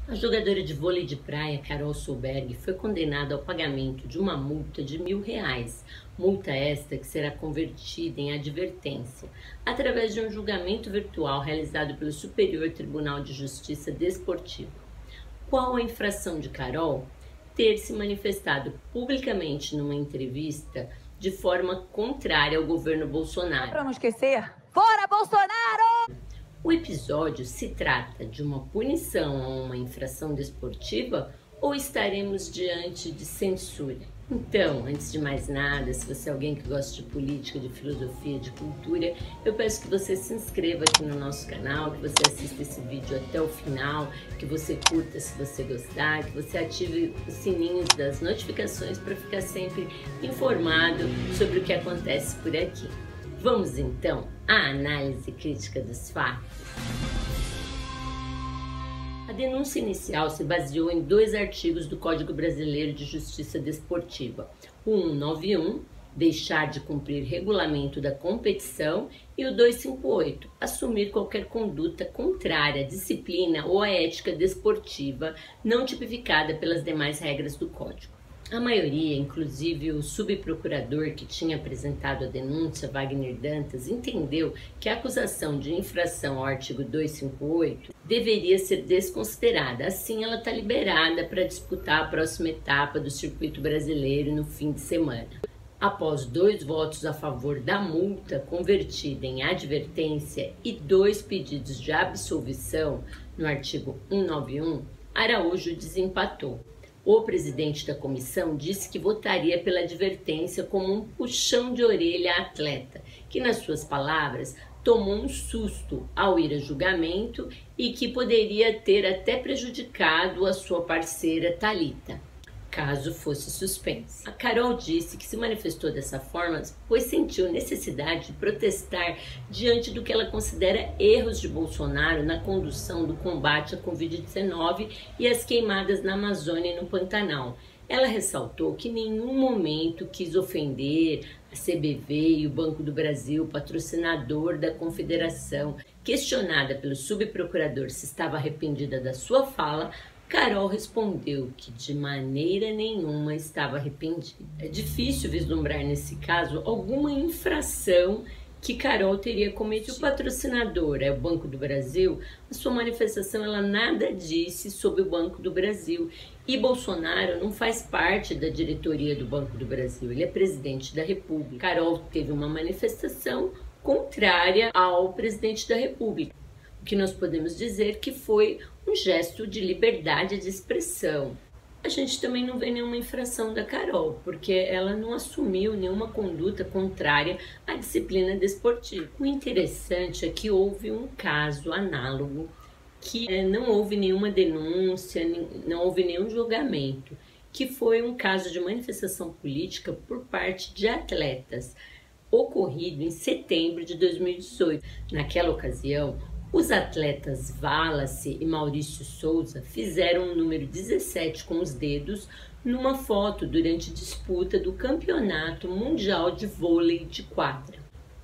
A jogadora de vôlei de praia Carol Solberg foi condenada ao pagamento de uma multa de R$ 1.000, multa esta que será convertida em advertência, através de um julgamento virtual realizado pelo Superior Tribunal de Justiça Desportiva. Qual a infração de Carol? Ter se manifestado publicamente numa entrevista de forma contrária ao governo Bolsonaro. Para não esquecer, fora Bolsonaro! O episódio se trata de uma punição a uma infração desportiva ou estaremos diante de censura? Então, antes de mais nada, se você é alguém que gosta de política, de filosofia, de cultura, eu peço que você se inscreva aqui no nosso canal, que você assista esse vídeo até o final, que você curta se você gostar, que você ative os sininhos das notificações para ficar sempre informado sobre o que acontece por aqui. Vamos então à análise crítica dos fatos. A denúncia inicial se baseou em 2 artigos do Código Brasileiro de Justiça Desportiva: o 191, deixar de cumprir regulamento da competição, e o 258, assumir qualquer conduta contrária à disciplina ou à ética desportiva não tipificada pelas demais regras do Código. A maioria, inclusive o subprocurador que tinha apresentado a denúncia, Wagner Dantas, entendeu que a acusação de infração ao artigo 258 deveria ser desconsiderada. Assim, ela está liberada para disputar a próxima etapa do circuito brasileiro no fim de semana. Após 2 votos a favor da multa convertida em advertência e 2 pedidos de absolvição no artigo 191, Araújo desempatou. O presidente da comissão disse que votaria pela advertência como um puxão de orelha à atleta, que, nas suas palavras, tomou um susto ao ir a julgamento e que poderia ter até prejudicado a sua parceira Thalita, caso fosse suspensa. A Carol disse que se manifestou dessa forma pois sentiu necessidade de protestar diante do que ela considera erros de Bolsonaro na condução do combate à Covid-19 e às queimadas na Amazônia e no Pantanal. Ela ressaltou que em nenhum momento quis ofender a CBV e o Banco do Brasil, patrocinador da confederação. Questionada pelo subprocurador se estava arrependida da sua fala, Carol respondeu que de maneira nenhuma estava arrependida. É difícil vislumbrar nesse caso alguma infração que Carol teria cometido. Se o patrocinador é o Banco do Brasil, a sua manifestação ela nada disse sobre o Banco do Brasil. E Bolsonaro não faz parte da diretoria do Banco do Brasil, ele é presidente da República. Carol teve uma manifestação contrária ao presidente da República. O que nós podemos dizer que foi um gesto de liberdade de expressão. A gente também não vê nenhuma infração da Carol, porque ela não assumiu nenhuma conduta contrária à disciplina desportiva. O interessante é que houve um caso análogo, que não houve nenhuma denúncia, não houve nenhum julgamento, que foi um caso de manifestação política por parte de atletas, ocorrido em setembro de 2018. Naquela ocasião, os atletas Wallace e Maurício Souza fizeram o número 17 com os dedos numa foto durante disputa do Campeonato Mundial de Vôlei de Quadra.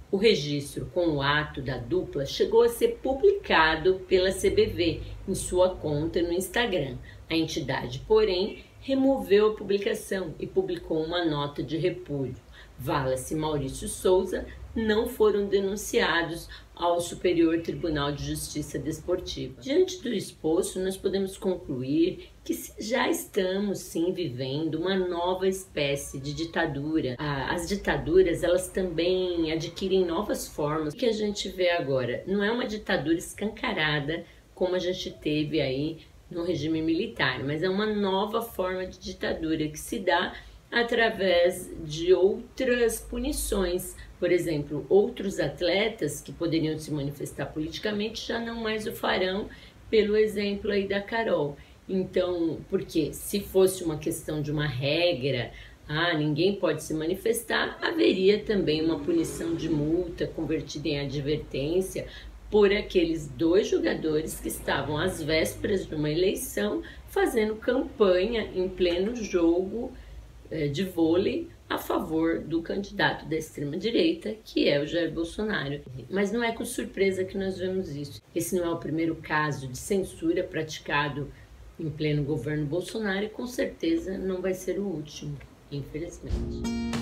O registro com o ato da dupla chegou a ser publicado pela CBV em sua conta no Instagram. A entidade, porém, removeu a publicação e publicou uma nota de repúdio. Wallace e Maurício Souza não foram denunciados ao Superior Tribunal de Justiça Desportiva. Diante do exposto, nós podemos concluir que já estamos sim vivendo uma nova espécie de ditadura. As ditaduras, elas também adquirem novas formas. O que a gente vê agora não é uma ditadura escancarada como a gente teve aí no regime militar, mas é uma nova forma de ditadura que se dá através de outras punições. Por exemplo, outros atletas que poderiam se manifestar politicamente já não mais o farão, pelo exemplo aí da Carol. Então, porque se fosse uma questão de uma regra, ninguém pode se manifestar, haveria também uma punição de multa convertida em advertência por aqueles 2 jogadores que estavam às vésperas de uma eleição fazendo campanha em pleno jogo de vôlei a favor do candidato da extrema-direita, que é o Jair Bolsonaro. Mas não é com surpresa que nós vemos isso. Esse não é o primeiro caso de censura praticado em pleno governo Bolsonaro e com certeza não vai ser o último, infelizmente.